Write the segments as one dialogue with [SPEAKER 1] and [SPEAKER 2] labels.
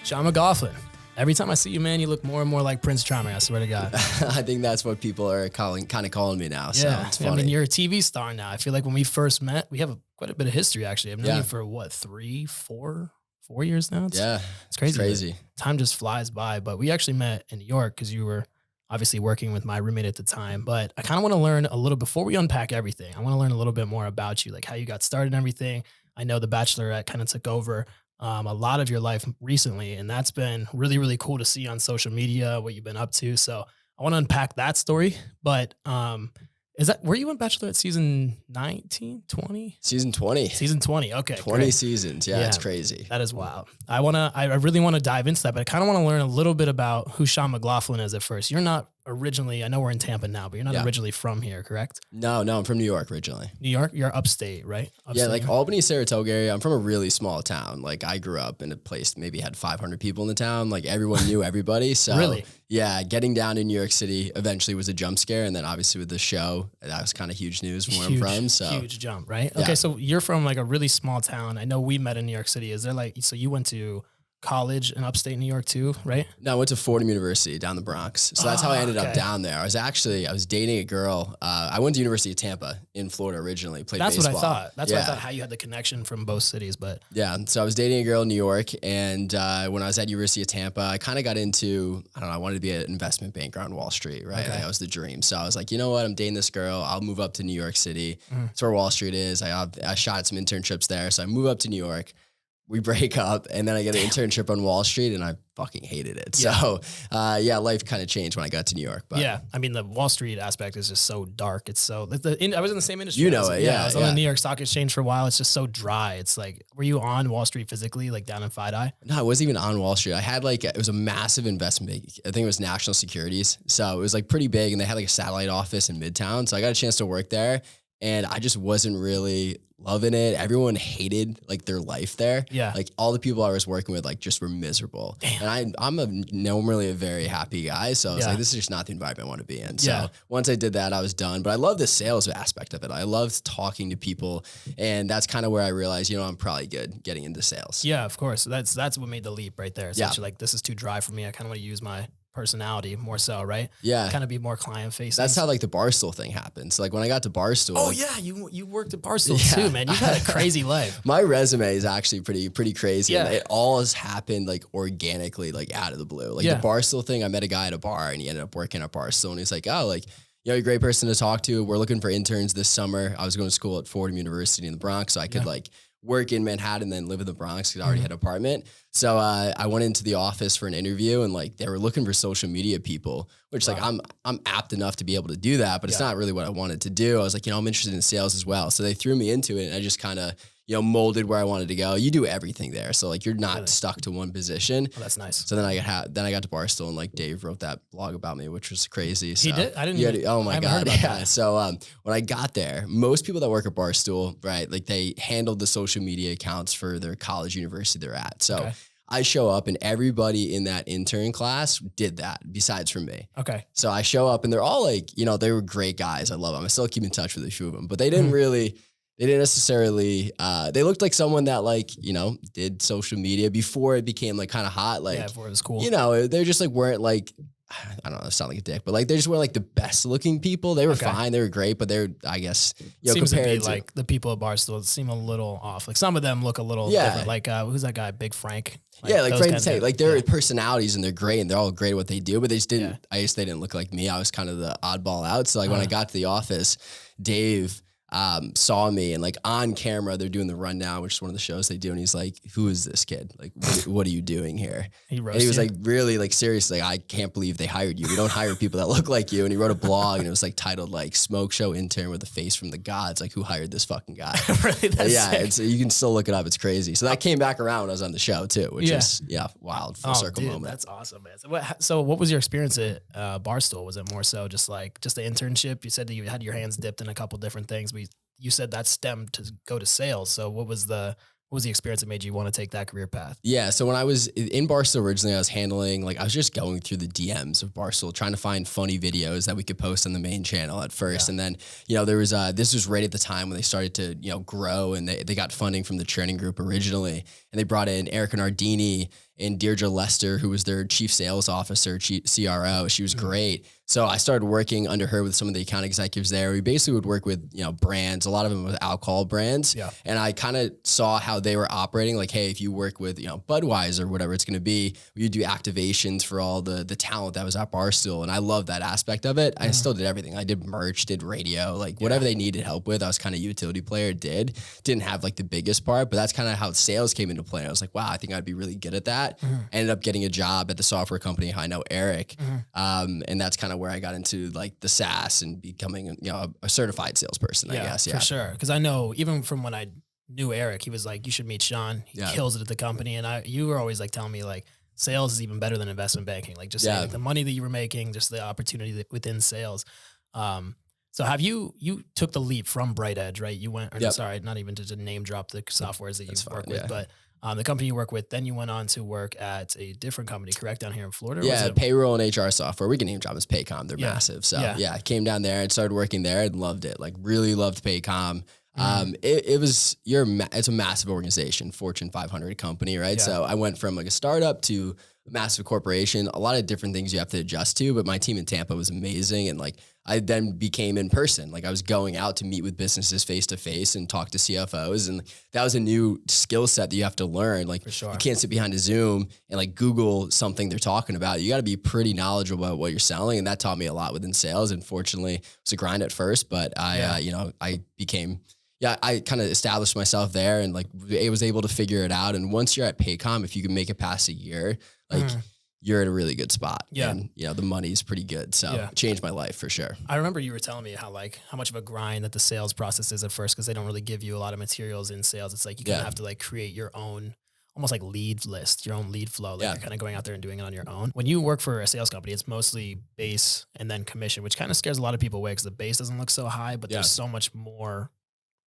[SPEAKER 1] Sean Mclaughlin. Every time I see you, man, you look more and more like Prince Charming. I swear to God.
[SPEAKER 2] I think that's what people are kind of calling me now. So it's funny.
[SPEAKER 1] I mean, you're a TV star now. I feel like when we first met, we have quite a bit of history, actually. I've known you for what, 4 years now? It's crazy.
[SPEAKER 2] It's crazy.
[SPEAKER 1] Time just flies by. But we actually met in New York because you were obviously working with my roommate at the time. But I kind of want to learn a little, before we unpack everything, I want to learn a little bit more about you, like how you got started and everything. I know the Bachelorette kind of took over a lot of your life recently, and that's been really, really cool to see on social media, what you've been up to. So I want to unpack that story, but were you in Bachelorette season 19, 20?
[SPEAKER 2] Season 20.
[SPEAKER 1] Season 20. Okay.
[SPEAKER 2] 20 great. Seasons. Yeah, it's crazy.
[SPEAKER 1] That is wild. I really want to dive into that, but I kind of want to learn a little bit about who Sean Mclaughlin is at first. You're not originally, I know we're in Tampa now, but you're not originally from here, correct?
[SPEAKER 2] No, I'm from New York originally.
[SPEAKER 1] New York? You're upstate, right? Upstate,
[SPEAKER 2] like Albany, Saratoga area. I'm from a really small town. Like I grew up in a place maybe had 500 people in the town. Like everyone knew everybody. So
[SPEAKER 1] really?
[SPEAKER 2] Yeah, getting down to New York City eventually was a jump scare. And then obviously with the show, that was kind of huge news from where I'm from. So
[SPEAKER 1] huge jump, right? Okay, so you're from like a really small town. I know we met in New York City. Is there so you went to college in upstate New York too, right?
[SPEAKER 2] No, I went to Fordham University down the Bronx. So that's how I ended up down there. I was dating a girl. I went to University of Tampa in Florida originally, played baseball.
[SPEAKER 1] That's what I thought. That's what I thought, how you had the connection from both cities. But
[SPEAKER 2] yeah, so I was dating a girl in New York, and when I was at University of Tampa, I kind of got into, I wanted to be an investment banker on Wall Street, right? Okay. That was the dream. So I was like, you know what? I'm dating this girl. I'll move up to New York City. That's where Wall Street is. I shot at some internships there. So I move up to New York. We break up, and then I get an internship on Wall Street, and I fucking hated it.
[SPEAKER 1] Yeah.
[SPEAKER 2] So, life kind of changed when I got to New York. But
[SPEAKER 1] yeah, I mean, the Wall Street aspect is just so dark. It's so, I was in the same industry.
[SPEAKER 2] You know it, yeah.
[SPEAKER 1] I was on the New York Stock Exchange for a while. It's just so dry. It's like, were you on Wall Street physically, like down in FiDi?
[SPEAKER 2] No, I wasn't even on Wall Street. I had it was a massive investment bank. I think it was National Securities. So it was like pretty big, and they had like a satellite office in Midtown. So I got a chance to work there. And I just wasn't really loving it. Everyone hated like their life there.
[SPEAKER 1] Yeah.
[SPEAKER 2] Like all the people I was working with like just were miserable. Damn. And I'm normally a very happy guy. So I was like, this is just not the environment I want to be in. So once I did that, I was done. But I love the sales aspect of it. I loved talking to people. And that's kind of where I realized, I'm probably good getting into sales.
[SPEAKER 1] Yeah, of course. That's what made the leap right there. Essentially, like, this is too dry for me. I kind of want to use my personality more so, right?
[SPEAKER 2] Yeah.
[SPEAKER 1] Kind of be more client facing.
[SPEAKER 2] That's how like the Barstool thing happened. So like when I got to Barstool.
[SPEAKER 1] Oh yeah, you worked at Barstool too, man. You've had a crazy life.
[SPEAKER 2] My resume is actually pretty crazy.
[SPEAKER 1] Yeah.
[SPEAKER 2] And it all has happened like organically, like out of the blue. Like the Barstool thing, I met a guy at a bar, and he ended up working at Barstool, and he's like, oh, like, you're a great person to talk to. We're looking for interns this summer. I was going to school at Fordham University in the Bronx, so I could like work in Manhattan, then live in the Bronx because I already had an apartment. So I went into the office for an interview, and like they were looking for social media people, which like I'm apt enough to be able to do that, but it's not really what I wanted to do. I was like, I'm interested in sales as well. So they threw me into it, and I just kind of molded where I wanted to go. You do everything there, so like you're not stuck to one position.
[SPEAKER 1] Oh, that's nice.
[SPEAKER 2] So then I got to Barstool, and like Dave wrote that blog about me, which was crazy. So
[SPEAKER 1] he did. I didn't.
[SPEAKER 2] Oh my God.
[SPEAKER 1] Yeah.
[SPEAKER 2] So when I got there, most people that work at Barstool, right, like they handled the social media accounts for their college, university they're at. So I show up, and everybody in that intern class did that besides from me.
[SPEAKER 1] Okay.
[SPEAKER 2] So I show up, and they're all like, they were great guys. I love them. I still keep in touch with a few of them, but they didn't really. They didn't necessarily, they looked like someone that like, did social media before it became like kind of hot. Like,
[SPEAKER 1] before it was cool.
[SPEAKER 2] They're just like, weren't like, I don't know, sound like a dick, but like, they just weren't like the best looking people. They were fine. They were great, but they're, I guess,
[SPEAKER 1] seems
[SPEAKER 2] compared
[SPEAKER 1] to be like the people at Barstool seem a little off. Like some of them look a little different. Like, who's that guy? Big Frank.
[SPEAKER 2] Like Frank Tate. Like their personalities, and they're great, and they're all great at what they do, but they just didn't, I guess they didn't look like me. I was kind of the oddball out. So like when I got to the office, Dave saw me, and like on camera they're doing the rundown, which is one of the shows they do, and he's like, who is this kid? Like, what are you doing here? He was like really like seriously, like, I can't believe they hired you. We don't hire people that look like you. And he wrote a blog, and it was like titled like Smoke Show Intern with a Face from the Gods. Like, who hired this fucking guy?
[SPEAKER 1] Really? That's
[SPEAKER 2] sick. You can still look it up. It's crazy. So that came back around when I was on the show too, which is wild, full circle moment.
[SPEAKER 1] That's awesome, man. So what was your experience at Barstool? Was it more so just the internship? You said that you had your hands dipped in a couple different things, but you said that stemmed to go to sales. So what was the experience that made you want to take that career path? Yeah.
[SPEAKER 2] So when I was in Barstool originally, I was just going through the DMs of Barstool, trying to find funny videos that we could post on the main channel at first. And then, there was, this was right at the time when they started to, grow, and they got funding from the training group originally, and they brought in Erica Nardini and Deirdre Lester, who was their chief sales officer, CRO. She was great. So I started working under her with some of the account executives there. We basically would work with, brands, a lot of them with alcohol brands.
[SPEAKER 1] Yeah.
[SPEAKER 2] And I kind of saw how they were operating. Like, hey, if you work with, Budweiser, whatever it's going to be, we do activations for all the talent that was at Barstool. And I love that aspect of it. I still did everything. I did merch, did radio, like whatever they needed help with. I was kind of utility player, didn't have like the biggest part, but that's kind of how sales came into play. I was like, wow, I think I'd be really good at that. Ended up getting a job at the software company. I know Eric. And that's kind of where I got into like the SaaS and becoming, a certified salesperson, I guess. Yeah,
[SPEAKER 1] for sure. Cause I know even from when I knew Eric, he was like, you should meet Sean. He kills it at the company. And you were always like telling me like sales is even better than investment banking. Like just saying, like, the money that you were making, just the opportunity within sales. So have you took the leap from Bright Edge, right? You went, sorry, not even to name drop the softwares that you work with, but the company you work with, then you went on to work at a different company, correct, down here in Florida?
[SPEAKER 2] Yeah, payroll and HR software. We can name drop as Paycom. They're massive. So I came down there and started working there and loved it. Like really loved Paycom. It's a massive organization, Fortune 500 company, right? So I went from like a startup to a massive corporation, a lot of different things you have to adjust to, but my team in Tampa was amazing. And like, I then became in person. Like I was going out to meet with businesses face to face and talk to CFOs. And that was a new skill set that you have to learn. Like you can't sit behind a Zoom and like Google something they're talking about. You got to be pretty knowledgeable about what you're selling. And that taught me a lot within sales. And fortunately it was a grind at first, but I became, I kind of established myself there and like I was able to figure it out. And once you're at Paycom, if you can make it past a year, like you're in a really good spot.
[SPEAKER 1] Yeah.
[SPEAKER 2] And the money's pretty good. So it changed my life for sure.
[SPEAKER 1] I remember you were telling me how much of a grind that the sales process is at first, because they don't really give you a lot of materials in sales. It's like you kind of have to like create your own almost like lead list, your own lead flow. Like you're kind of going out there and doing it on your own. When you work for a sales company, it's mostly base and then commission, which kind of scares a lot of people away because the base doesn't look so high, but there's so much more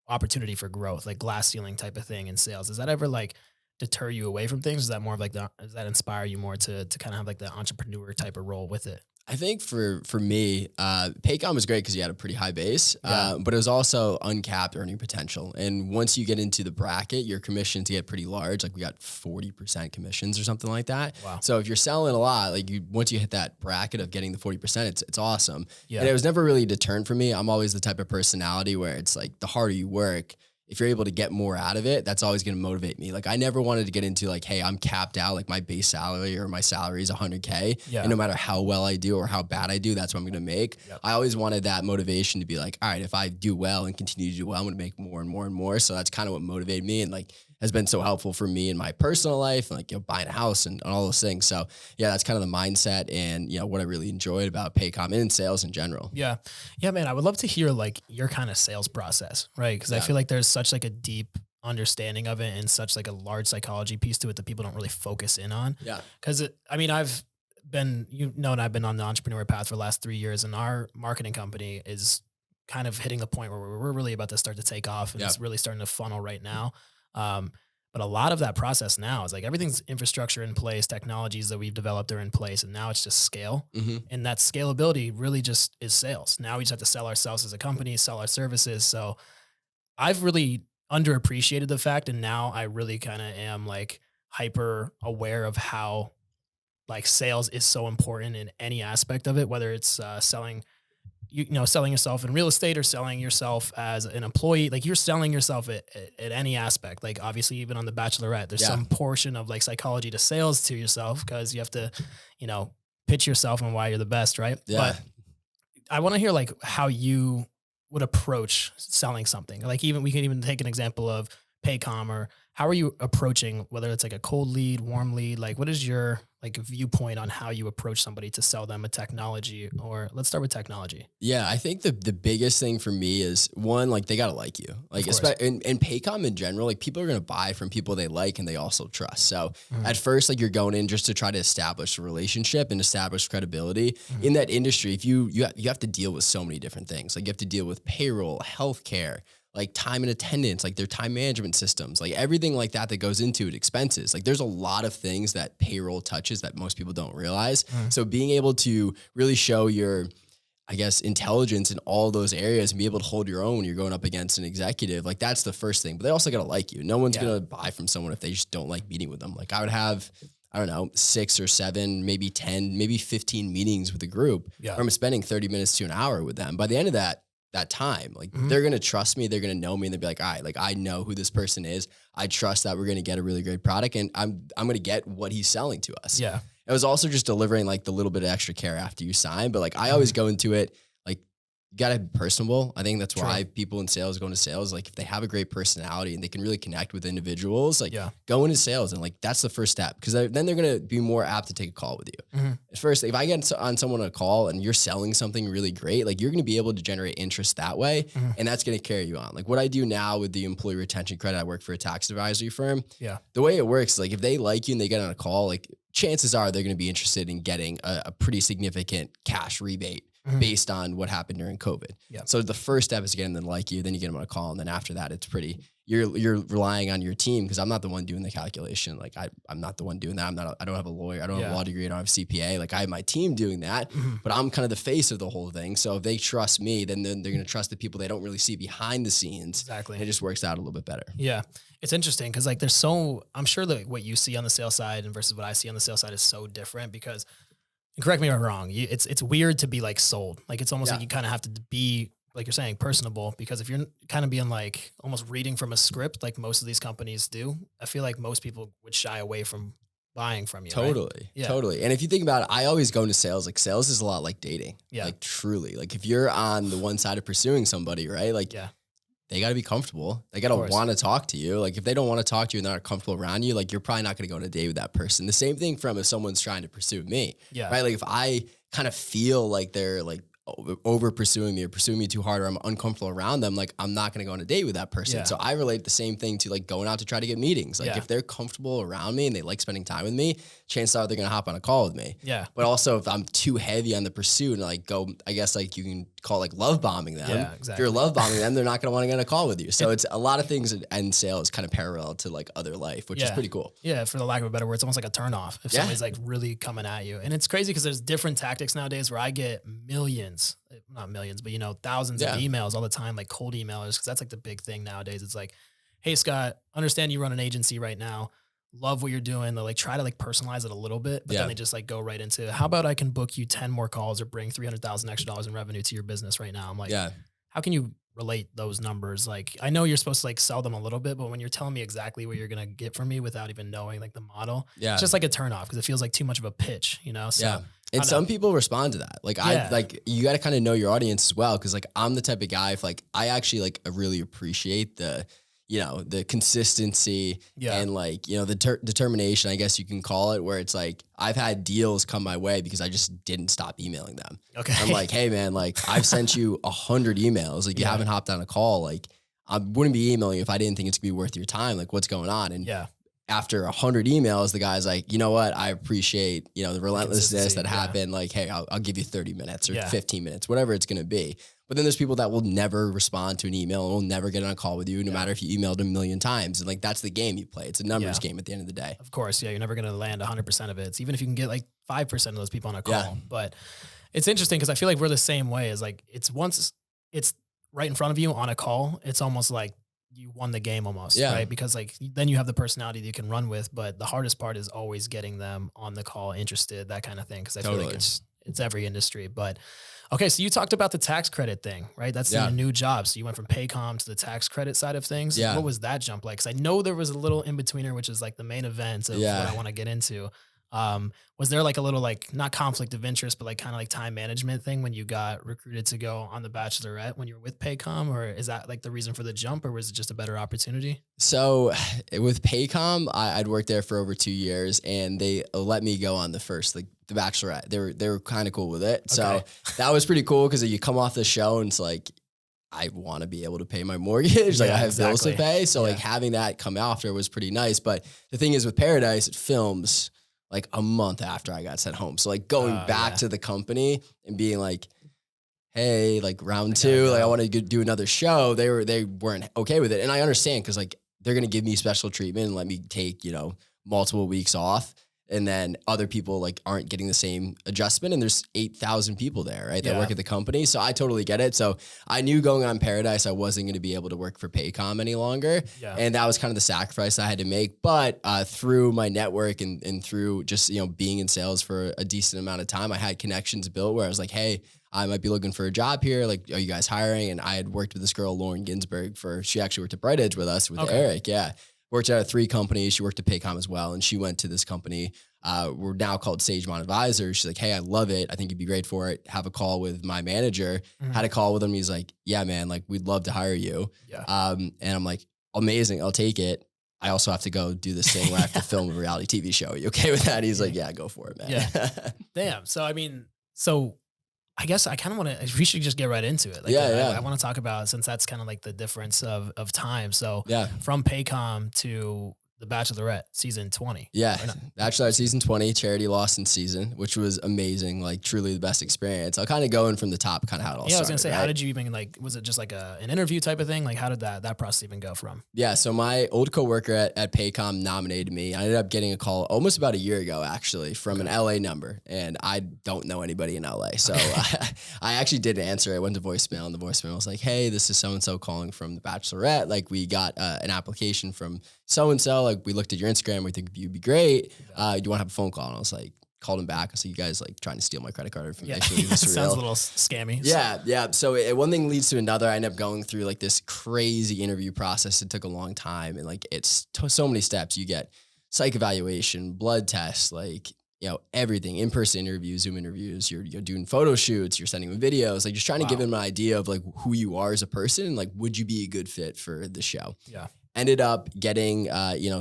[SPEAKER 1] opportunity for growth, like glass ceiling type of thing in sales. Does that ever like deter you away from things? Is that more of like does that inspire you more to kind of have like the entrepreneur type of role with it?
[SPEAKER 2] I think for me, Paycom was great because you had a pretty high base, but it was also uncapped earning potential. And once you get into the bracket, your commissions get pretty large. Like we got 40% commissions or something like that.
[SPEAKER 1] Wow.
[SPEAKER 2] So if you're selling a lot, like once you hit that bracket of getting the 40%, it's awesome.
[SPEAKER 1] Yeah.
[SPEAKER 2] And it was never really a deterrent for me. I'm always the type of personality where it's like the harder you work, if you're able to get more out of it, that's always going to motivate me. Like I never wanted to get into like, hey, I'm capped out. Like my base salary or my salary is 100K. And no matter how well I do or how bad I do, that's what I'm going to make. I always wanted that motivation to be like, all right, if I do well and continue to do well, I'm going to make more and more and more. So that's kind of what motivated me and like has been so helpful for me in my personal life and like, buying a house and all those things. So that's kind of the mindset and, what I really enjoyed about Paycom and sales in general.
[SPEAKER 1] Yeah. Yeah, man. I would love to hear like your kind of sales process, right? Because I feel like there's such like a deep understanding of it and such like a large psychology piece to it that people don't really focus in on.
[SPEAKER 2] Yeah.
[SPEAKER 1] Because I've been, and I've been on the entrepreneur path for the last 3 years, and our marketing company is kind of hitting the point where we're really about to start to take off, and it's really starting to funnel right now. But a lot of that process now is like everything's infrastructure in place, technologies that we've developed are in place, and now it's just scale. And that scalability really just is sales. Now we just have to sell ourselves as a company, sell our services. So I've really underappreciated the fact, and now I really kind of am like hyper aware of how like sales is so important in any aspect of it, whether it's selling yourself in real estate or selling yourself as an employee. Like you're selling yourself at any aspect. Like obviously even on the Bachelorette, there's some portion of like psychology to sales to yourself, because you have to, pitch yourself and why you're the best. Right.
[SPEAKER 2] Yeah.
[SPEAKER 1] But I want to hear like how you would approach selling something. Like we can even take an example of Paycom, or how are you approaching, whether it's like a cold lead, warm lead, like what is your like viewpoint on how you approach somebody to sell them a technology? Or let's start with technology.
[SPEAKER 2] Yeah, I think the biggest thing for me is one, like they gotta like you, like especially in Paycom in general, like people are gonna buy from people they like and they also trust. So at first, like you're going in just to try to establish a relationship and establish credibility in that industry. If you have to deal with so many different things, like you have to deal with payroll, healthcare, like time and attendance, like their time management systems, like everything like that goes into it, expenses. Like there's a lot of things that payroll touches that most people don't realize. So being able to really show your, I guess, intelligence in all those areas and be able to hold your own when you're going up against an executive, like that's the first thing. But they also got to like you. No one's going to buy from someone if they just don't like meeting with them. Like I would have I don't know, 6 or 7, maybe 10, maybe 15 meetings with a group
[SPEAKER 1] Yeah.
[SPEAKER 2] where I'm spending 30 minutes to an hour with them. By the end of that time, like
[SPEAKER 1] Mhm.
[SPEAKER 2] they're going to trust me. They're going to know me and they'll be like, all right, like I know who this person is. I trust that we're going to get a really great product and I'm going to get what he's selling to us.
[SPEAKER 1] Yeah.
[SPEAKER 2] It was also just delivering like the little bit of extra care after you sign. But like I always go into it, like you got to be personable. I think that's
[SPEAKER 1] True.
[SPEAKER 2] why people in sales go into sales. Like if they have a great personality and they can really connect with individuals, like
[SPEAKER 1] Yeah.
[SPEAKER 2] go into sales. And like, that's the first step because then they're going to be more apt to take a call with you.
[SPEAKER 1] Mhm.
[SPEAKER 2] First, if I get on someone on a call and you're selling something really great, like you're going to be able to generate interest that way.
[SPEAKER 1] Mhm.
[SPEAKER 2] And that's going to carry you on. Like what I do now with the employee retention credit, I work for a tax advisory firm.
[SPEAKER 1] Yeah.
[SPEAKER 2] The way it works, like if they like you and they get on a call, like chances are they're going to be interested in getting a pretty significant cash rebate
[SPEAKER 1] Mhm.
[SPEAKER 2] based on what happened during COVID.
[SPEAKER 1] Yeah.
[SPEAKER 2] So the first step is getting them to like you, then you get them on a call. And then after that, it's you're relying on your team because I'm not the one doing the calculation. Like I'm not the one doing that. I don't have a lawyer. I don't have a law degree. I don't have CPA. Like I have my team doing that,
[SPEAKER 1] Mhm.
[SPEAKER 2] but I'm kind of the face of the whole thing. So if they trust me, then they're going to trust the people they don't really see behind the scenes.
[SPEAKER 1] Exactly.
[SPEAKER 2] And it just works out a little bit better.
[SPEAKER 1] Yeah. It's interesting because like I'm sure that what you see on the sales side and versus what I see on the sales side is so different because, and correct me if I'm wrong, it's weird to be like sold. Like it's almost like you kind of have to be, like you're saying, personable, because if you're kind of being like almost reading from a script, like most of these companies do, I feel like most people would shy away from buying from you.
[SPEAKER 2] Totally.
[SPEAKER 1] Right? Yeah.
[SPEAKER 2] Totally. And if you think about it, I always go into sales. Like sales is a lot like dating.
[SPEAKER 1] Yeah.
[SPEAKER 2] Like truly. Like if you're on the one side of pursuing somebody, right? Like
[SPEAKER 1] Yeah.
[SPEAKER 2] they got to be comfortable. They got to want to talk to you. Like if they don't want to talk to you and they're not comfortable around you, like you're probably not going to go on a date with that person. The same thing from if someone's trying to pursue me,
[SPEAKER 1] Yeah.
[SPEAKER 2] right? Like if I kind of feel like they're like over pursuing me or pursuing me too hard or I'm uncomfortable around them, like I'm not going to go on a date with that person.
[SPEAKER 1] Yeah.
[SPEAKER 2] So I relate the same thing to like going out to try to get meetings. Like if they're comfortable around me and they like spending time with me, chances are they're going to hop on a call with me.
[SPEAKER 1] Yeah.
[SPEAKER 2] But also if I'm too heavy on the pursuit and like go, I guess like you can call it like love bombing them.
[SPEAKER 1] Yeah, exactly.
[SPEAKER 2] If you're love bombing them, they're not going to want to get on a call with you. So it's a lot of things in sales kind of parallel to like other life, which is pretty cool.
[SPEAKER 1] Yeah. For the lack of a better word, it's almost like a turnoff if somebody's like really coming at you. And it's crazy because there's different tactics nowadays where I get millions, not millions, but thousands of emails all the time, like cold emailers. Cause that's like the big thing nowadays. It's like, hey Scott, understand you run an agency right now. Love what you're doing. They'll like try to like personalize it a little bit, but then they just like go right into, how about I can book you 10 more calls or bring $300,000 extra in revenue to your business right now? I'm like, how can you relate those numbers? Like, I know you're supposed to like sell them a little bit, but when you're telling me exactly what you're going to get from me without even knowing like the model, it's just like a turnoff because it feels like too much of a pitch, So
[SPEAKER 2] and some people respond to that. Like you got to kind of know your audience as well. Cause like I'm the type of guy, if like, I actually like really appreciate the consistency and like, the determination, I guess you can call it, where it's like, I've had deals come my way because I just didn't stop emailing them.
[SPEAKER 1] Okay.
[SPEAKER 2] I'm like, hey man, like I've sent you 100 emails. Like you haven't hopped on a call. Like I wouldn't be emailing you if I didn't think it's gonna be worth your time. Like what's going on? And after 100 emails, the guy's like, you know what? I appreciate, the relentlessness that happened. Like, hey, I'll give you 30 minutes or 15 minutes, whatever it's going to be. But then there's people that will never respond to an email and will never get on a call with you, no matter if you emailed a million times. And like, that's the game you play. It's a numbers game at the end of the day.
[SPEAKER 1] Of course. Yeah. You're never going to land 100% of it. It's even if you can get like 5% of those people on a call, but it's interesting because I feel like we're the same way as like, once it's right in front of you on a call, it's almost like you won the game almost, right? Because like, then you have the personality that you can run with, but the hardest part is always getting them on the call, interested, that kind of thing. Cause I feel like it's every industry, but okay. So you talked about the tax credit thing, right? That's your new job. So you went from Paycom to the tax credit side of things.
[SPEAKER 2] Yeah.
[SPEAKER 1] What was that jump like? Cause I know there was a little in-betweener, which is like the main event of what I want to get into. Was there like a little, like not conflict of interest, but like kind of like time management thing when you got recruited to go on the Bachelorette when you were with Paycom, or is that like the reason for the jump, or was it just a better opportunity?
[SPEAKER 2] So with Paycom, I'd worked there for over 2 years and they let me go on the first, like the Bachelorette. They were kind of cool with it. So that was pretty cool because you come off the show and it's like, I want to be able to pay my mortgage. Like I have bills to pay. So like having that come after was pretty nice. But the thing is with Paradise, it films like a month after I got sent home. So like going back to the company and being like, hey, like round two, like I want to do another show. They weren't okay with it. And I understand because like they're going to give me special treatment and let me take, multiple weeks off. and then other people like aren't getting the same adjustment. And there's 8,000 people there, right, that
[SPEAKER 1] Yeah.
[SPEAKER 2] work at the company. So I totally get it. So I knew going on Paradise, I wasn't going to be able to work for Paycom any longer.
[SPEAKER 1] Yeah.
[SPEAKER 2] And that was kind of the sacrifice I had to make. But through my network and through just, you know, being in sales for a decent amount of time, I had connections built where I was like, hey, I might be looking for a job here. Like, are you guys hiring? And I had worked with this girl, Lauren Ginsburg, she actually worked at Bright Edge with us, with Eric. Yeah. Worked at 3 companies. She worked at Paycom as well. And she went to this company. We're now called Sagemont Advisors. She's like, hey, I love it. I think you'd be great for it. Have a call with my manager. Had a call with him. He's like, yeah, man, like we'd love to hire you.
[SPEAKER 1] Yeah.
[SPEAKER 2] And I'm like, amazing. I'll take it. I also have to go do this thing where I have to film a reality TV show. Are you okay with that? He's like, yeah, go for it, man.
[SPEAKER 1] Yeah. Damn. So, I mean, I guess I kind of want to, we should just get right into it. Like, I want to talk about, since that's kind of like the difference of time. So from Paycom to The Bachelorette season 20.
[SPEAKER 2] Yeah. Bachelorette season 20, Charity lost in season, which was amazing. Like truly the best experience. I'll kind of go in from the top, kind of how it all started.
[SPEAKER 1] Yeah, I was going to say,
[SPEAKER 2] right?
[SPEAKER 1] how did you even like, was it just like an interview type of thing? Like how did that process even go from?
[SPEAKER 2] Yeah. So my old coworker at Paycom nominated me. I ended up getting a call almost about a year ago, actually, from an LA number. And I don't know anybody in LA. So I actually didn't answer. I went to voicemail, and the voicemail was like, hey, this is so-and-so calling from The Bachelorette. Like we got an application from so-and-so, like we looked at your Instagram, we think you'd be great. Do you want to have a phone call? And I was like, called him back. I was like, you guys like trying to steal my credit card information.
[SPEAKER 1] Yeah. Sounds a little scammy.
[SPEAKER 2] Yeah. So one thing leads to another. I ended up going through like this crazy interview process. It took a long time. And like, it's so many steps. You get psych evaluation, blood tests, like, you know, everything, in-person interviews, Zoom interviews, you're doing photo shoots, you're sending them videos, like just trying to give them an idea of like who you are as a person. And like, would you be a good fit for the show?
[SPEAKER 1] Yeah.
[SPEAKER 2] Ended up getting,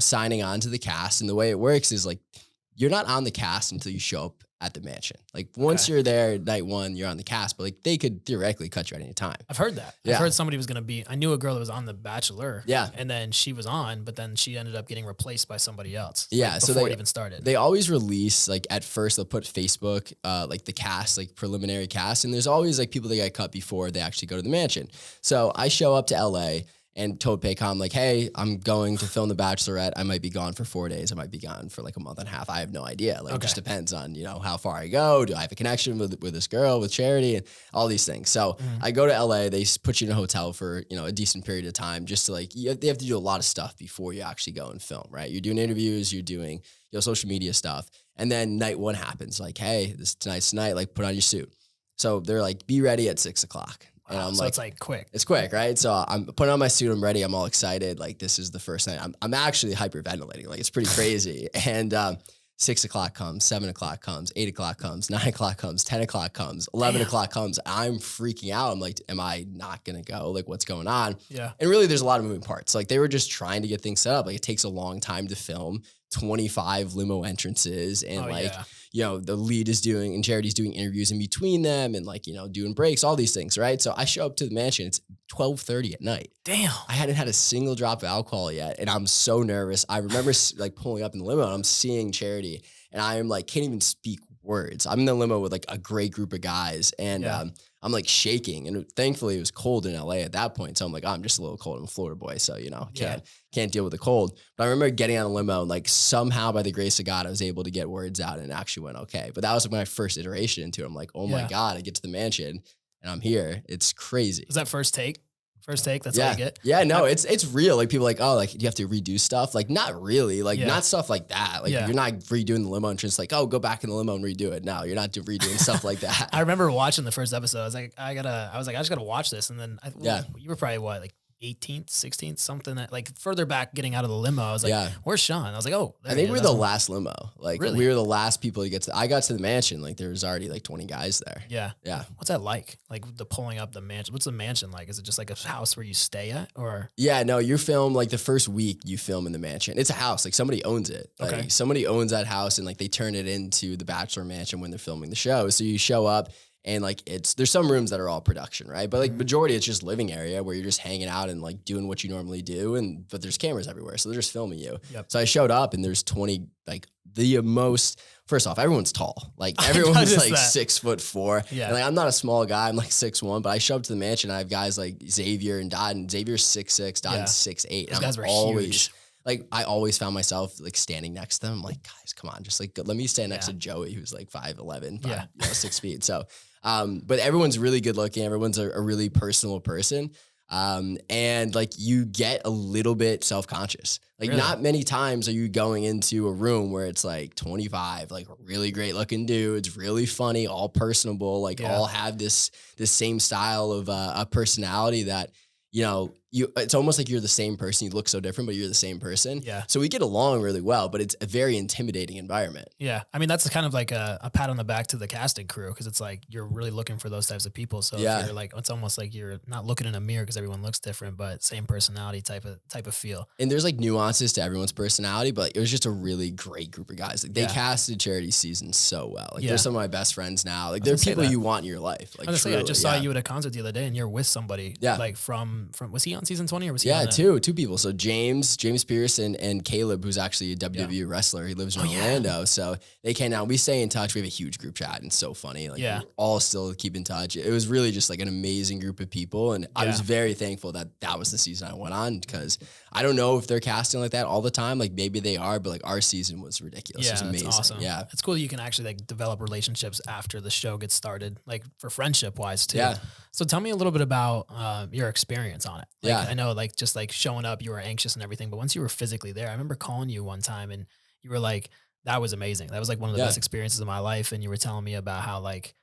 [SPEAKER 2] signing on to the cast. And the way it works is like, you're not on the cast until you show up at the mansion. Like once you're there night 1, you're on the cast, but like they could theoretically cut you at any time.
[SPEAKER 1] I've heard that.
[SPEAKER 2] Yeah.
[SPEAKER 1] I've heard somebody was going to be, I knew a girl that was on The Bachelor.
[SPEAKER 2] Yeah.
[SPEAKER 1] And then she was on, but then she ended up getting replaced by somebody else.
[SPEAKER 2] Yeah.
[SPEAKER 1] Like,
[SPEAKER 2] So
[SPEAKER 1] before it even started.
[SPEAKER 2] They always release, like at first they'll put Facebook, like the cast, like preliminary cast. And there's always like people that get cut before they actually go to the mansion. So I show up to LA and told Paycom like, hey, I'm going to film The Bachelorette. I might be gone for 4 days. I might be gone for like a month and a half. I have no idea. Like it just depends on, you know, how far I go. Do I have a connection with this girl, with Charity, and all these things. So I go to LA, they put you in a hotel for, you know, a decent period of time, just to like, they have to do a lot of stuff before you actually go and film, right? You're doing interviews, you're doing, you know, social media stuff. And then night 1 happens like, hey, tonight's tonight, like put on your suit. So they're like, be ready at 6 o'clock. And I'm
[SPEAKER 1] so
[SPEAKER 2] like,
[SPEAKER 1] it's like quick.
[SPEAKER 2] It's quick, right? So I'm putting on my suit. I'm ready. I'm all excited. Like this is the first night. I'm actually hyperventilating. Like it's pretty crazy. And 6 o'clock comes, 7 o'clock comes, 8 o'clock comes, 9 o'clock comes, 10 o'clock comes, 11 o'clock comes. I'm freaking out. I'm like, am I not going to go? Like what's going on?
[SPEAKER 1] Yeah.
[SPEAKER 2] And really there's a lot of moving parts. Like they were just trying to get things set up. Like it takes a long time to film, 25 limo entrances, and you know, the lead is doing and Charity's doing interviews in between them, and like, you know, doing breaks, all these things, right? So I show up to the mansion, it's 12:30 at night.
[SPEAKER 1] Damn.
[SPEAKER 2] I hadn't had a single drop of alcohol yet, and I'm so nervous. I remember like pulling up in the limo and I'm seeing Charity, and I am like, can't even speak words. I'm in the limo with like a great group of guys, and I'm like shaking, and thankfully it was cold in LA at that point. So I'm like, oh, I'm just a little cold. I'm a Florida boy, so you know, can't deal with the cold. But I remember getting on a limo, and like somehow by the grace of God, I was able to get words out, and it actually went okay. But that was like my first iteration into it. I'm like, oh my God, I get to the mansion and I'm here. It's crazy.
[SPEAKER 1] Was that first take? First take, that's all you get?
[SPEAKER 2] Yeah, no, it's real. Like people are like, oh, like you have to redo stuff. Like not really, like not stuff like that. Like you're not redoing the limo entrance. Like, oh, go back in the limo and redo it. No, you're not redoing stuff like that.
[SPEAKER 1] I remember watching the first episode. I was like, I just gotta watch this. And then you were probably what, like 18th, 16th, something that like further back getting out of the limo. I was like, where's Sean? I was like, oh,
[SPEAKER 2] I think we're the last limo. Like we were the last people to get to, I got to the mansion. Like there was already like 20 guys there.
[SPEAKER 1] Yeah.
[SPEAKER 2] Yeah.
[SPEAKER 1] What's that like? Like the pulling up the mansion. What's the mansion like? Is it just like a house where you stay at, or?
[SPEAKER 2] Yeah, no, you film like the first week you film in the mansion. It's a house. Like somebody owns it. Like somebody owns that house, and like they turn it into the Bachelor mansion when they're filming the show. So you show up, and like there's some rooms that are all production, right? But like majority it's just living area where you're just hanging out and like doing what you normally do. But there's cameras everywhere, so they're just filming you.
[SPEAKER 1] Yep.
[SPEAKER 2] So I showed up, and there's 20, like the most, first off, everyone's tall. Like everyone's like 6'4".
[SPEAKER 1] Yeah.
[SPEAKER 2] And like I'm not a small guy, I'm like 6'1", but I show up to the mansion, I have guys like Xavier and Dot, and Xavier's 6'6", Dot's 6'8".
[SPEAKER 1] Those guys were huge.
[SPEAKER 2] like I always found myself like standing next to them. I'm like, guys, come on, just like let me stand next
[SPEAKER 1] Yeah.
[SPEAKER 2] to Joey, who's like 5'11",
[SPEAKER 1] Yeah.
[SPEAKER 2] 6 feet. So, but everyone's really good looking. Everyone's a really personal person. And like you get a little bit self-conscious. Like
[SPEAKER 1] Really?
[SPEAKER 2] not many times are you going into a room where it's like 25, like really great looking dudes, really funny, all personable, like
[SPEAKER 1] Yeah.
[SPEAKER 2] all have this same style of a personality that, you know, it's almost like you're the same person. You look so different, but you're the same person.
[SPEAKER 1] Yeah.
[SPEAKER 2] So we get along really well, but it's a very intimidating environment.
[SPEAKER 1] Yeah. I mean, that's kind of like a pat on the back to the casting crew because it's like you're really looking for those types of people. So
[SPEAKER 2] Yeah.
[SPEAKER 1] if you're like, it's almost like you're not looking in a mirror because everyone looks different, but same personality type of feel.
[SPEAKER 2] And there's like nuances to everyone's personality, but it was just a really great group of guys. Like they
[SPEAKER 1] Yeah.
[SPEAKER 2] casted Charity season so well. Like
[SPEAKER 1] Yeah.
[SPEAKER 2] they're some of my best friends now. Like
[SPEAKER 1] I
[SPEAKER 2] they're
[SPEAKER 1] was gonna say
[SPEAKER 2] people
[SPEAKER 1] that.
[SPEAKER 2] you want in your life. Like
[SPEAKER 1] I was gonna say, I
[SPEAKER 2] truly,
[SPEAKER 1] just saw
[SPEAKER 2] yeah.
[SPEAKER 1] you at a concert the other day and you're with somebody.
[SPEAKER 2] Yeah.
[SPEAKER 1] Like from was he on season 20 or was he
[SPEAKER 2] Yeah,
[SPEAKER 1] on it?
[SPEAKER 2] two people. So James Pierce and Caleb, who's actually a WWE wrestler. He lives in Orlando. So they came out. We stay in touch. We have a huge group chat and it's so funny. Like
[SPEAKER 1] Yeah.
[SPEAKER 2] we all still keep in touch. It was really just like an amazing group of people. And I was very thankful that was the season I went on because I don't know if they're casting like that all the time. Like maybe they are, but like our season was ridiculous.
[SPEAKER 1] Yeah,
[SPEAKER 2] It was amazing.
[SPEAKER 1] that's awesome.
[SPEAKER 2] Yeah.
[SPEAKER 1] It's cool that you can actually like develop relationships after the show gets started, like for friendship wise too.
[SPEAKER 2] Yeah.
[SPEAKER 1] So tell me a little bit about your experience on it. Like,
[SPEAKER 2] Yeah.
[SPEAKER 1] I know like just like showing up, you were anxious and everything, but once you were physically there, I remember calling you one time and you were like, that was amazing. That was like one of the best experiences of my life. And you were telling me about how like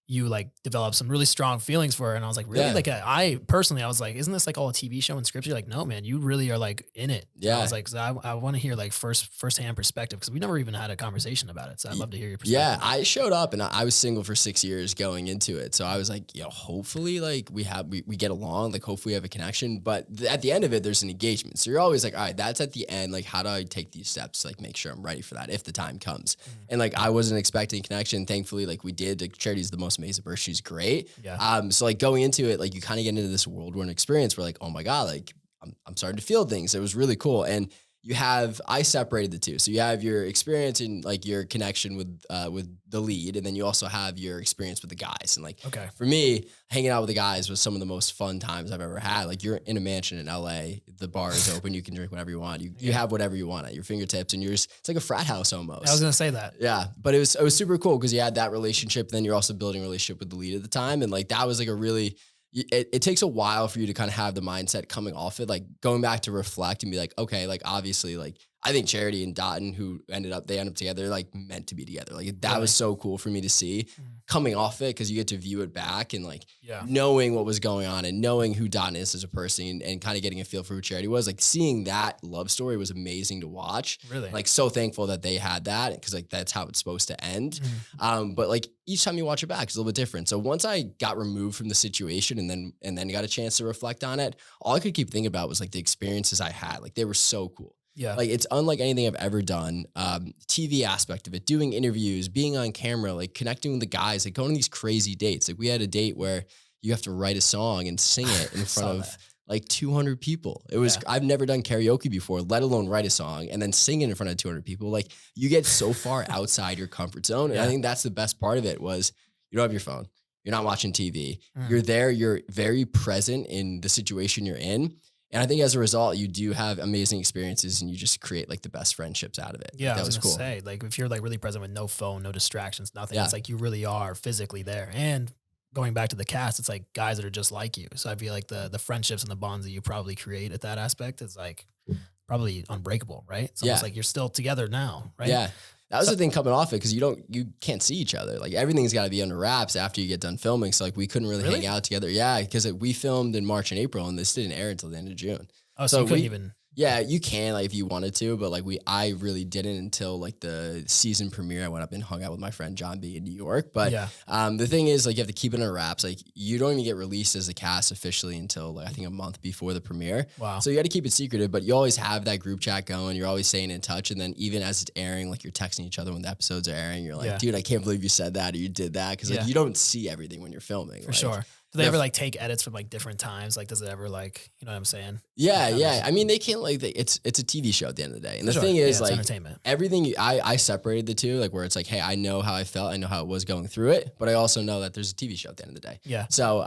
[SPEAKER 1] you like developed some really strong feelings for her. And I was like, really?
[SPEAKER 2] Yeah.
[SPEAKER 1] Like I personally, I was like, isn't this like all a TV show and script? You're like, no, man, you really are like in it. And I was like, I want to hear like firsthand perspective because we never even had a conversation about it. So I'd love to hear your perspective.
[SPEAKER 2] Yeah, I showed up and I was single for 6 years going into it. So I was like, yo, hopefully like we get along, like hopefully we have a connection. But at the end of it, there's an engagement. So you're always like, all right, that's at the end. Like, how do I take these steps to like make sure I'm ready for that if the time comes? And like I wasn't expecting connection. Thankfully, like we did. Like Charity's the most amazing person. She's great.
[SPEAKER 1] Yeah.
[SPEAKER 2] So like going into it, like you kind of get into this whirlwind experience where like, oh my God, like I'm starting to feel things. It was really cool. And I separated the two. So you have your experience and like your connection with the lead. And then you also have your experience with the guys. And like, for me, hanging out with the guys was some of the most fun times I've ever had. Like you're in a mansion in LA, the bar is open. You can drink whatever you want. You have whatever you want at your fingertips and it's like a frat house almost.
[SPEAKER 1] I was going to say that.
[SPEAKER 2] Yeah. But it was super cool because you had that relationship. Then you're also building a relationship with the lead at the time. And like, that was like a really, it takes a while for you to kind of have the mindset coming off it, like going back to reflect and be like, okay, like obviously like I think Charity and Dotton who ended up together, like meant to be together. Like that was so cool for me to see coming off it. Cause you get to view it back and like knowing what was going on and knowing who Dotton is as a person and kind of getting a feel for who Charity was, like seeing that love story was amazing to watch.
[SPEAKER 1] Really?
[SPEAKER 2] Like so thankful that they had that. Cause like, that's how it's supposed to end. But like each time you watch it back, it's a little bit different. So once I got removed from the situation and then got a chance to reflect on it, all I could keep thinking about was like the experiences I had. Like they were so cool.
[SPEAKER 1] Yeah.
[SPEAKER 2] Like it's unlike anything I've ever done. TV aspect of it, doing interviews, being on camera, like connecting with the guys, like going on these crazy dates. Like we had a date where you have to write a song and sing it in front of like 200 people. It was, I've never done karaoke before, let alone write a song and then sing it in front of 200 people. Like you get so far outside your comfort zone. And I think that's the best part of it was you don't have your phone. You're not watching TV. You're there. You're very present in the situation you're in. And I think as a result, you do have amazing experiences and you just create like the best friendships out of it.
[SPEAKER 1] Yeah,
[SPEAKER 2] that
[SPEAKER 1] I was
[SPEAKER 2] cool.
[SPEAKER 1] gonna say, like if you're like really present with no phone, no distractions, nothing, it's like you really are physically there. And going back to the cast, it's like guys that are just like you. So I feel like the friendships and the bonds that you probably create at that aspect is like probably unbreakable, right? It's almost like you're still together now, right?
[SPEAKER 2] Yeah. That was the thing coming off it because you can't see each other. Like everything's got to be under wraps after you get done filming. So like we couldn't really hang out together. Yeah, because we filmed in March and April and this didn't air until the end of June.
[SPEAKER 1] Oh, so you couldn't even.
[SPEAKER 2] Yeah, you can like if you wanted to, but like I really didn't until like the season premiere. I went up and hung out with my friend John B in New York. But the thing is like you have to keep it under wraps. Like you don't even get released as a cast officially until like I think a month before the premiere.
[SPEAKER 1] Wow.
[SPEAKER 2] So you got to keep it secretive, but you always have that group chat going. You're always staying in touch. And then even as it's airing, like you're texting each other when the episodes are airing. You're like, dude, I can't believe you said that or you did that. Cause like you don't see everything when you're filming.
[SPEAKER 1] For sure. Do they ever like take edits from like different times? Like, does it ever like, you know what I'm saying?
[SPEAKER 2] Yeah,
[SPEAKER 1] Like,
[SPEAKER 2] yeah. I mean, they can't like it's a TV show at the end of the day, and the
[SPEAKER 1] sure.
[SPEAKER 2] thing
[SPEAKER 1] Yeah,
[SPEAKER 2] is
[SPEAKER 1] it's
[SPEAKER 2] like
[SPEAKER 1] entertainment.
[SPEAKER 2] everything. I separated the two, like where it's like, hey, I know how I felt, I know how it was going through it, but I also know that there's a TV show at the end of the day.
[SPEAKER 1] Yeah.
[SPEAKER 2] So,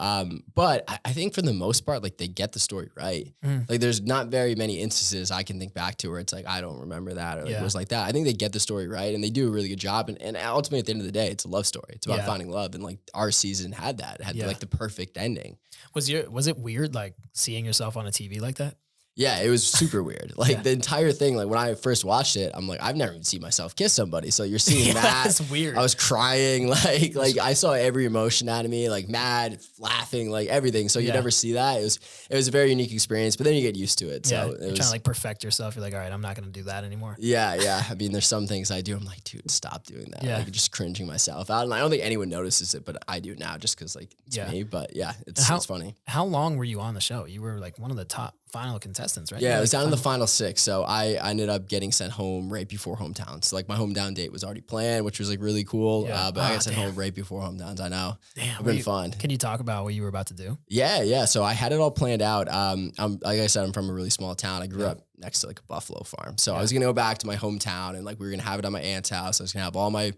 [SPEAKER 2] but I think for the most part, like they get the story right.
[SPEAKER 1] Mhm.
[SPEAKER 2] Like, there's not very many instances I can think back to where it's like I don't remember that or like
[SPEAKER 1] Yeah.
[SPEAKER 2] it was like that. I think they get the story right, and they do a really good job. And ultimately, at the end of the day, it's a love story. It's about
[SPEAKER 1] Yeah.
[SPEAKER 2] finding love, and like our season had that. It had
[SPEAKER 1] Yeah.
[SPEAKER 2] like the perfect ending.
[SPEAKER 1] Was it weird like seeing yourself on a TV like that?
[SPEAKER 2] Yeah, it was super weird. Like
[SPEAKER 1] Yeah.
[SPEAKER 2] the entire thing, like when I first watched it, I'm like, I've never even seen myself kiss somebody. So you're seeing
[SPEAKER 1] Yeah,
[SPEAKER 2] that.
[SPEAKER 1] that's weird.
[SPEAKER 2] I was crying, like I saw every emotion out of me, like mad, laughing, like everything. So you
[SPEAKER 1] Yeah.
[SPEAKER 2] never see that. It was a very unique experience, but then you get used to it.
[SPEAKER 1] Yeah,
[SPEAKER 2] So
[SPEAKER 1] you're
[SPEAKER 2] it
[SPEAKER 1] trying
[SPEAKER 2] was
[SPEAKER 1] to like perfect yourself. You're like, all right, I'm not going to do that anymore.
[SPEAKER 2] yeah. I mean, there's some things I do. I'm like, dude, stop doing that.
[SPEAKER 1] Yeah.
[SPEAKER 2] Like just cringing myself out. And I don't think anyone notices it, but I do now just because like it's
[SPEAKER 1] Yeah.
[SPEAKER 2] me. But yeah, it's funny.
[SPEAKER 1] How long were you on the show? You were like one of the top final contestants, right?
[SPEAKER 2] Yeah,
[SPEAKER 1] You
[SPEAKER 2] it
[SPEAKER 1] were,
[SPEAKER 2] was
[SPEAKER 1] like,
[SPEAKER 2] down in the final 6. So I ended up getting sent home right before hometown. So like my hometown date was already planned, which was like really cool.
[SPEAKER 1] Yeah.
[SPEAKER 2] But I
[SPEAKER 1] Ah,
[SPEAKER 2] got sent
[SPEAKER 1] damn.
[SPEAKER 2] home right before hometowns. I know.
[SPEAKER 1] Damn,
[SPEAKER 2] It's
[SPEAKER 1] were
[SPEAKER 2] been
[SPEAKER 1] you-
[SPEAKER 2] fun.
[SPEAKER 1] Can you talk about what you were about to do?
[SPEAKER 2] Yeah. So I had it all planned out. I'm like I said, I'm from a really small town. I grew up next to like a buffalo farm. So I was gonna go back to my hometown and like we were gonna have it at my aunt's house. I was gonna have all my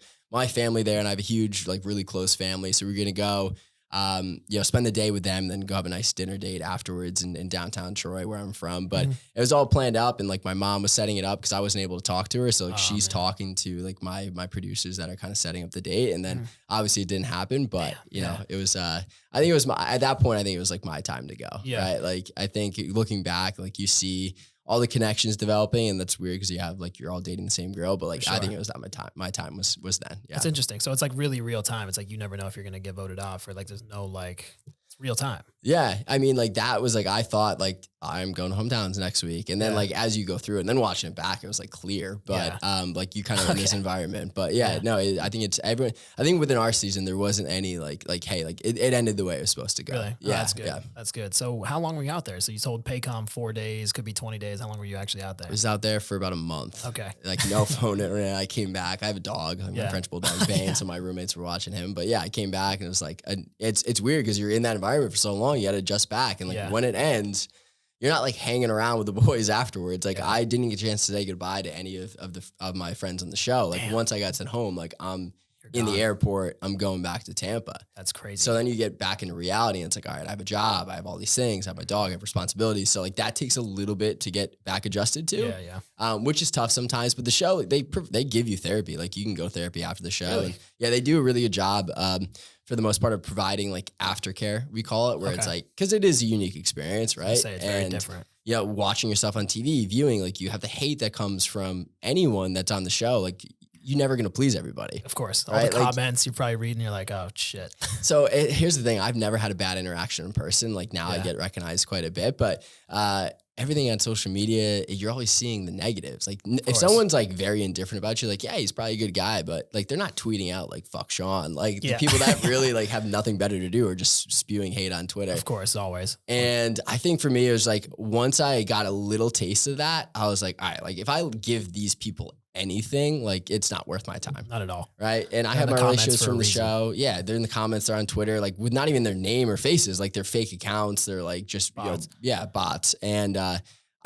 [SPEAKER 2] family there, and I have a huge, like really close family. So we we're gonna go spend the day with them, then go have a nice dinner date afterwards in downtown Troy, where I'm from. But it was all planned up, and like my mom was setting it up because I wasn't able to talk to her. So like she's talking to like my producers that are kind of setting up the date, and then obviously it didn't happen. But you know, it was I think it was at that point I think it was like my time to go.
[SPEAKER 1] Yeah.
[SPEAKER 2] Right. Like I think looking back, like you see all the connections developing, and that's weird because you have like you're all dating the same girl, but like
[SPEAKER 1] For
[SPEAKER 2] I think
[SPEAKER 1] sure.
[SPEAKER 2] it was not my time. My time was then. Yeah.
[SPEAKER 1] That's interesting. So it's like really real time. It's like you never know if you're going to get voted off or like there's no like it's real time.
[SPEAKER 2] Yeah. I mean, like that was like I thought like I'm going to hometowns next week. And then
[SPEAKER 1] Yeah.
[SPEAKER 2] like as you go through it and then watching it back, it was like clear. But like you kind of in this
[SPEAKER 1] Okay.
[SPEAKER 2] environment. But yeah, no, I think it's everyone. I think within our season there wasn't any like hey, like it ended the way it was supposed to go.
[SPEAKER 1] Really? Oh,
[SPEAKER 2] Yeah.
[SPEAKER 1] that's good.
[SPEAKER 2] Yeah.
[SPEAKER 1] That's good. So how long were you out there? So you told Paycom 4 days, could be 20 days. How long were you actually out there?
[SPEAKER 2] I was out there for about a month.
[SPEAKER 1] Okay.
[SPEAKER 2] Like no phone internet. I came back. I have a dog, like
[SPEAKER 1] Yeah.
[SPEAKER 2] my French bulldog Bane. So my roommates were watching him. But yeah, I came back and it was like it's weird because you're in that environment for so long. You got to adjust back, and like
[SPEAKER 1] Yeah.
[SPEAKER 2] when it ends, you're not like hanging around with the boys afterwards. Like
[SPEAKER 1] Yeah.
[SPEAKER 2] I didn't get a chance to say goodbye to any of my friends on the show. Like
[SPEAKER 1] Damn.
[SPEAKER 2] once I got sent home, like I'm
[SPEAKER 1] You're
[SPEAKER 2] in the
[SPEAKER 1] gone.
[SPEAKER 2] airport. I'm going back to Tampa.
[SPEAKER 1] That's crazy.
[SPEAKER 2] So then you get back into reality, and it's like, all right, I have a job, I have all these things, I have my dog, I have responsibilities. So like that takes a little bit to get back adjusted to,
[SPEAKER 1] yeah.
[SPEAKER 2] which is tough sometimes. But the show, they give you therapy. Like you can go therapy after the show.
[SPEAKER 1] Really?
[SPEAKER 2] And yeah, they do a really good job. For the most part of providing like aftercare, we call it, where it's
[SPEAKER 1] Okay.
[SPEAKER 2] like, cause it is a unique experience, right?
[SPEAKER 1] Say it's very different.
[SPEAKER 2] Yeah, watching yourself on TV, viewing, like you have the hate that comes from anyone that's on the show. Like you're never gonna please everybody.
[SPEAKER 1] Of course. All
[SPEAKER 2] Right,
[SPEAKER 1] the
[SPEAKER 2] like-
[SPEAKER 1] comments you probably read and you're like, oh shit.
[SPEAKER 2] So here's the thing: I've never had a bad interaction in person. Like now, I
[SPEAKER 1] Yeah.
[SPEAKER 2] get recognized quite a bit, but everything on social media, you're always seeing the negatives. Like if
[SPEAKER 1] course.
[SPEAKER 2] someone's like very indifferent about you, like yeah, he's probably a good guy, but like they're not tweeting out like "fuck Sean." Like the
[SPEAKER 1] Yeah.
[SPEAKER 2] people that really like have nothing better to do are just spewing hate on Twitter.
[SPEAKER 1] Of course, always.
[SPEAKER 2] And I think for me, it was like once I got a little taste of that, I was like, all right, like if I give these people anything, like it's not worth my time.
[SPEAKER 1] Not at all.
[SPEAKER 2] Right. And I
[SPEAKER 1] They're
[SPEAKER 2] have
[SPEAKER 1] in the
[SPEAKER 2] my
[SPEAKER 1] comments
[SPEAKER 2] relationships
[SPEAKER 1] for a
[SPEAKER 2] from the
[SPEAKER 1] reason.
[SPEAKER 2] show. Yeah. They're in the comments. They're on Twitter, like with not even their name or faces, like they're fake accounts. They're like just,
[SPEAKER 1] Bots.
[SPEAKER 2] bots. And,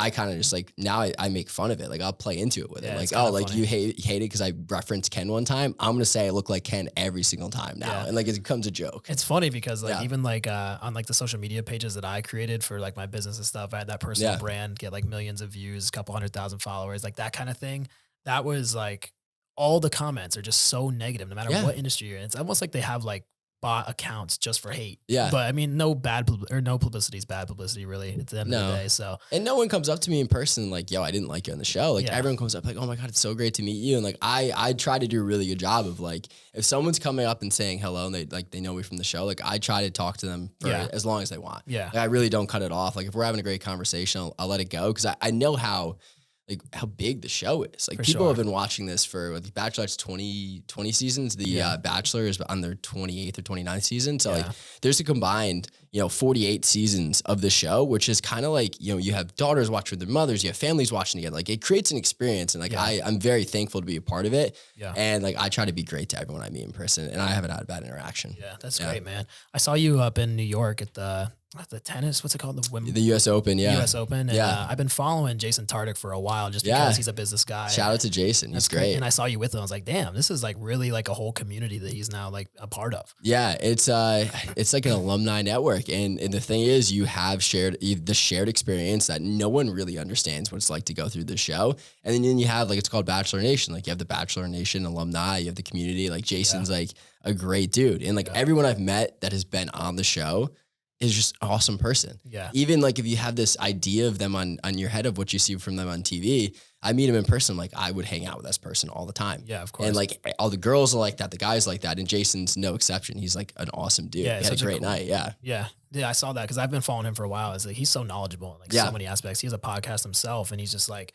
[SPEAKER 2] I kind of just like now I make fun of it. Like I'll play into it with
[SPEAKER 1] Yeah,
[SPEAKER 2] it. Like,
[SPEAKER 1] it's kinda
[SPEAKER 2] oh, like
[SPEAKER 1] funny.
[SPEAKER 2] you hate it because I referenced Ken one time. I'm going to say I look like Ken every single time now.
[SPEAKER 1] Yeah.
[SPEAKER 2] And like it becomes a joke.
[SPEAKER 1] It's funny because like
[SPEAKER 2] Yeah.
[SPEAKER 1] even like on like the social media pages that I created for like my business and stuff, I had that personal
[SPEAKER 2] Yeah.
[SPEAKER 1] brand get like millions of views, a couple 100,000 followers, like that kind of thing. That was like all the comments are just so negative, no matter
[SPEAKER 2] Yeah.
[SPEAKER 1] what industry you're in. It's almost like they have like bot accounts just for hate.
[SPEAKER 2] Yeah.
[SPEAKER 1] But I mean, no publicity is bad publicity really at the end of
[SPEAKER 2] No.
[SPEAKER 1] the day. So
[SPEAKER 2] And no one comes up to me in person like, yo, I didn't like you on the show. Like
[SPEAKER 1] Yeah.
[SPEAKER 2] everyone comes up like, oh my God, it's so great to meet you. And like I try to do a really good job of like if someone's coming up and saying hello and they know me from the show, like I try to talk to them for
[SPEAKER 1] Yeah.
[SPEAKER 2] as long as they want.
[SPEAKER 1] yeah.
[SPEAKER 2] Like, I really don't cut it off. Like if we're having a great conversation, I'll let it go because I know how big the show is. Like
[SPEAKER 1] For
[SPEAKER 2] people
[SPEAKER 1] sure.
[SPEAKER 2] have been watching this for the Bachelorette's 20 seasons. The
[SPEAKER 1] Yeah.
[SPEAKER 2] Bachelor is on their 28th or 29th season. So like
[SPEAKER 1] Yeah.
[SPEAKER 2] there's a combined, 48 seasons of the show, which is kind of like, you have daughters watching with their mothers, you have families watching together. Like, it creates an experience. And like, I'm very thankful to be a part of it.
[SPEAKER 1] Yeah.
[SPEAKER 2] And like, I try to be great to everyone I meet in person, and I haven't had a bad interaction.
[SPEAKER 1] Yeah, that's great, man. I saw you up in New York at the tennis, what's it called?
[SPEAKER 2] The US Open, yeah.
[SPEAKER 1] US Open. And I've been following Jason Tardik for a while just because he's a business guy.
[SPEAKER 2] Shout out to Jason. He's great.
[SPEAKER 1] And I saw you with him. I was like, damn, this is like really like a whole community that he's now like a part of.
[SPEAKER 2] Yeah, it's like an alumni network. And the thing is, you have the shared experience that no one really understands what it's like to go through the show. And then you have, like, it's called Bachelor Nation. Like, you have the Bachelor Nation alumni, you have the community. Like, Jason's like a great dude. And like everyone I've met that has been on the show is just an awesome person.
[SPEAKER 1] Yeah.
[SPEAKER 2] Even like if you have this idea of them on your head of what you see from them on TV, I meet them in person. Like, I would hang out with this person all the time.
[SPEAKER 1] Yeah, of course.
[SPEAKER 2] And like all the girls are like that, the guys like that. And Jason's no exception. He's like an awesome dude.
[SPEAKER 1] Yeah,
[SPEAKER 2] he had a great night. Yeah.
[SPEAKER 1] Yeah. Yeah. I saw that because I've been following him for a while. It's like, he's so knowledgeable in like so many aspects. He has a podcast himself, and he's just like,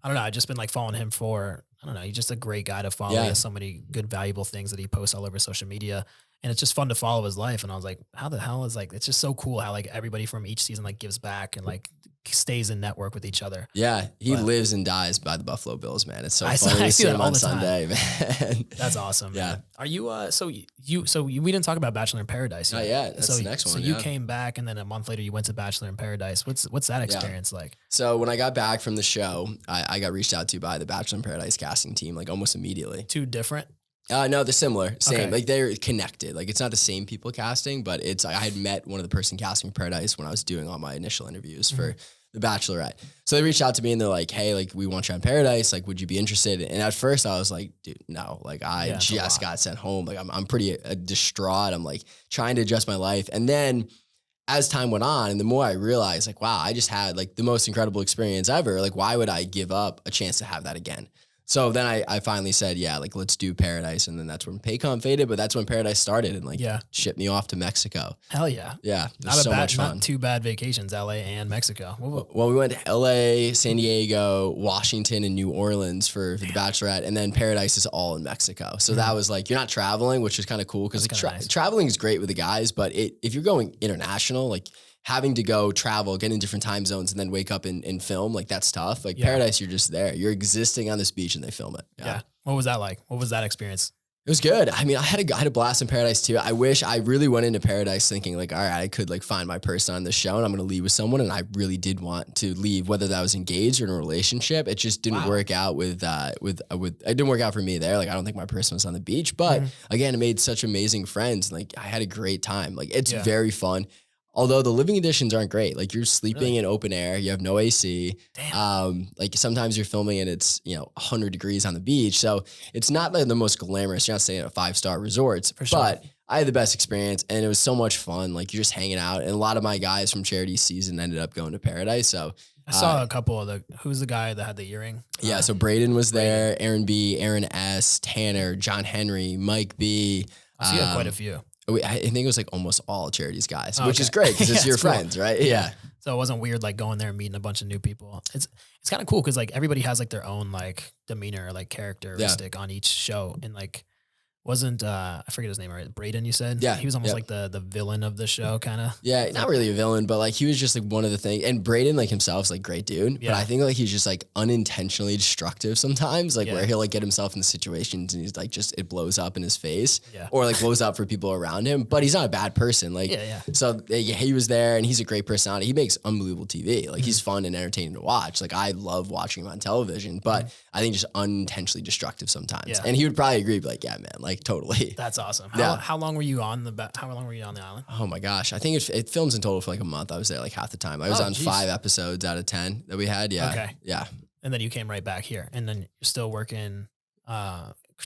[SPEAKER 1] I don't know. I've just been like following him for, I don't know. He's just a great guy to follow. He has so many good, valuable things that he posts all over social media. And it's just fun to follow his life. And I was like, how the hell is like, it's just so cool how like everybody from each season like gives back and like stays in network with each other.
[SPEAKER 2] Yeah. He lives and dies by the Buffalo Bills, man. It's so
[SPEAKER 1] I
[SPEAKER 2] funny to
[SPEAKER 1] see
[SPEAKER 2] see
[SPEAKER 1] that
[SPEAKER 2] him
[SPEAKER 1] all
[SPEAKER 2] on
[SPEAKER 1] the time.
[SPEAKER 2] Sunday, man.
[SPEAKER 1] That's awesome.
[SPEAKER 2] Yeah.
[SPEAKER 1] Man. Are you, we didn't talk about Bachelor in Paradise yet.
[SPEAKER 2] Oh yeah. That's the next one.
[SPEAKER 1] So you came back, and then a month later you went to Bachelor in Paradise. What's that experience like?
[SPEAKER 2] So when I got back from the show, I got reached out to by the Bachelor in Paradise casting team, like almost immediately.
[SPEAKER 1] Two different?
[SPEAKER 2] No, they're similar. Same.
[SPEAKER 1] Okay.
[SPEAKER 2] Like, they're connected. Like, it's not the same people casting, but it's, I had met one of the person casting Paradise when I was doing all my initial interviews for the Bachelorette. So they reached out to me and they're like, hey, like, we want you on Paradise. Like, would you be interested? And at first I was like, dude, no, like, I just got sent home. Like, I'm pretty distraught. I'm like trying to adjust my life. And then as time went on, and the more I realized, like, wow, I just had like the most incredible experience ever. Like, why would I give up a chance to have that again? So then I finally said, yeah, like, let's do Paradise. And then that's when Paycom faded, but that's when Paradise started, and like shipped me off to Mexico.
[SPEAKER 1] Hell yeah.
[SPEAKER 2] Yeah. It was so much fun.
[SPEAKER 1] Not two bad vacations, LA and Mexico.
[SPEAKER 2] Well, we went to LA, San Diego, Washington, and New Orleans for the Bachelorette. And then Paradise is all in Mexico. So that was like, you're not traveling, which is kind of cool, because like, nice. Traveling is great with the guys, but if you're going international, like, having to go travel, get in different time zones, and then wake up and film, like, that's tough. Like, Paradise, you're just there. You're existing on this beach and they film it.
[SPEAKER 1] Yeah. What was that like? What was that experience?
[SPEAKER 2] It was good. I mean, I had a blast in Paradise too. I really went into Paradise thinking like, all right, I could like find my person on this show and I'm going to leave with someone. And I really did want to leave, whether that was engaged or in a relationship. It just didn't work out it didn't work out for me there. Like, I don't think my person was on the beach, but again, it made such amazing friends. Like, I had a great time. Like, it's very fun. Although the living conditions aren't great. Like, you're sleeping in open air, you have no AC.
[SPEAKER 1] Damn.
[SPEAKER 2] Like, sometimes you're filming and it's, 100 degrees on the beach. So it's not like the most glamorous. You're not staying at 5-star resorts, but I had the best experience and it was so much fun. Like, you're just hanging out, and a lot of my guys from Charity season ended up going to Paradise. So
[SPEAKER 1] I saw a couple of who's the guy that had the earring?
[SPEAKER 2] Yeah. So Braden was there, Aaron B, Aaron S, Tanner, John Henry, Mike B.
[SPEAKER 1] I see quite a few.
[SPEAKER 2] I think it was like almost all Charity's guys, which is great because it's your friends, right? Yeah.
[SPEAKER 1] So it wasn't weird like going there and meeting a bunch of new people. It's kind of cool because like everybody has like their own like demeanor, like characteristic on each show, and like wasn't I forget his name, right? Braden, you said?
[SPEAKER 2] Yeah.
[SPEAKER 1] He was almost like the villain of the show, kind of.
[SPEAKER 2] Yeah, not really a villain, but like he was just like one of the things. And Braden like himself is like great dude. But I think like he's just like unintentionally destructive sometimes, like where he'll like get himself in situations and he's like it blows up in his face or like blows up for people around him. But he's not a bad person. Like, so he was there and he's a great personality. He makes unbelievable TV. Like he's fun and entertaining to watch. Like I love watching him on television, but I think just unintentionally destructive sometimes. Yeah. And he would probably agree, like, yeah, man, like totally.
[SPEAKER 1] That's awesome. How long were you on the island?
[SPEAKER 2] Oh my gosh. I think it films in total for like a month. I was there like half the time. I was on 5 episodes out of 10 that we had. Yeah.
[SPEAKER 1] Okay.
[SPEAKER 2] Yeah.
[SPEAKER 1] And then you came right back here, and then you're still working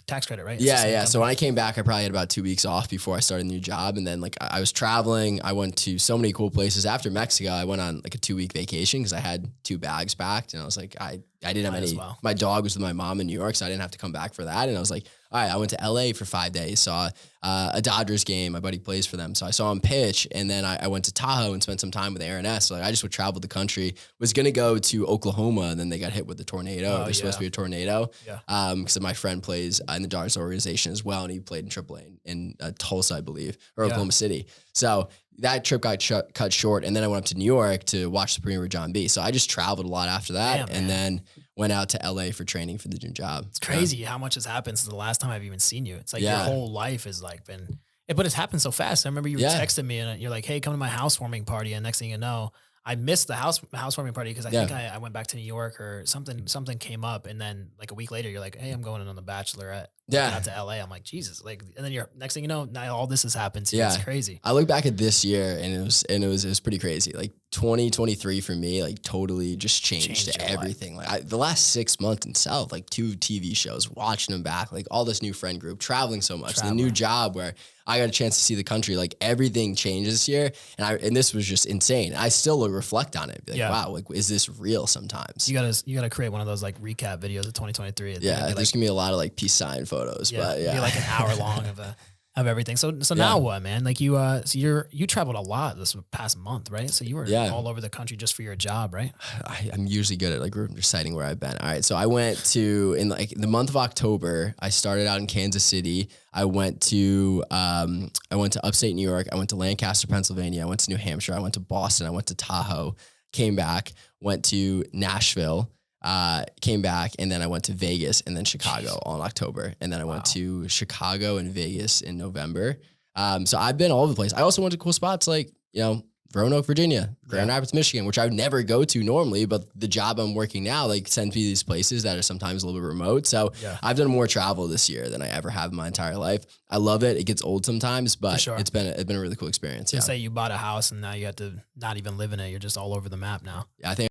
[SPEAKER 1] tax credit, right?
[SPEAKER 2] Yeah. So when I came back, I probably had about 2 weeks off before I started a new job. And then like I was traveling. I went to so many cool places. After Mexico, I went on like a 2-week vacation because I had 2 bags packed, and I was like, I didn't have any. My dog was with my mom in New York, so I didn't have to come back for that. And I was like, all right, I went to LA for 5 days, saw a Dodgers game. My buddy plays for them. So I saw him pitch. And then I went to Tahoe and spent some time with Aaron S. So like, I just would travel the country, was going to go to Oklahoma. And then they got hit with the tornado. There's supposed to be a tornado. Because my friend plays in the Dodgers organization as well. And he played in AAA in Tulsa, I believe, or Oklahoma City. So that trip got cut short. And then I went up to New York to watch the premiere with John B. So I just traveled a lot after that.
[SPEAKER 1] Damn,
[SPEAKER 2] and
[SPEAKER 1] man.
[SPEAKER 2] then went out to LA for training for the new job.
[SPEAKER 1] It's crazy how much has happened since the last time I've even seen you. It's like your
[SPEAKER 2] Yeah.
[SPEAKER 1] whole life has like been, but it's happened so fast. I remember you were
[SPEAKER 2] Yeah.
[SPEAKER 1] texting me and you're like, "Hey, come to my housewarming party." And next thing you know, I missed the housewarming party because I
[SPEAKER 2] Yeah.
[SPEAKER 1] think I went back to New York or something came up. And then like a week later, you're like, "Hey, I'm going in on the Bachelorette."
[SPEAKER 2] Yeah.
[SPEAKER 1] Out to LA. I'm like, Jesus. Like, and then you're next thing you know, now all this has happened to you.
[SPEAKER 2] Yeah.
[SPEAKER 1] It's crazy.
[SPEAKER 2] I look back at this year and it was pretty crazy. Like 2023 for me, like totally just changed
[SPEAKER 1] Changed your life.
[SPEAKER 2] everything. Like the last 6 months itself, like 2 TV shows, watching them back, like all this new friend group, traveling so much, the new job where I got a chance to see the country, like everything changed this year. And this was just insane. I still reflect on it. Be like, wow, like, is this real sometimes?
[SPEAKER 1] You gotta create one of those like recap videos of 2023.
[SPEAKER 2] Yeah.
[SPEAKER 1] Like,
[SPEAKER 2] There's gonna be a lot of like peace sign photos, but
[SPEAKER 1] it'd be like an hour long of everything. So now what, man? Like you traveled a lot this past month, right? So you were all over the country just for your job, right?
[SPEAKER 2] I'm usually good at like reciting where I've been. All right. So I went to, in like the month of October, I started out in Kansas City. I went to upstate New York. I went to Lancaster, Pennsylvania. I went to New Hampshire. I went to Boston. I went to Tahoe, came back, went to Nashville, came back, and then I went to Vegas and then Chicago all in October. And then I went to Chicago and Vegas in November. So I've been all over the place. I also went to cool spots like, Roanoke, Virginia, Grand Rapids, Michigan, which I would never go to normally, but the job I'm working now, like sends me these places that are sometimes a little bit remote. So I've done more travel this year than I ever have in my entire life. I love it. It gets old sometimes, but it's been a really cool experience.
[SPEAKER 1] Just say you bought a house and now you have to not even live in it. You're just all over the map now.
[SPEAKER 2] I think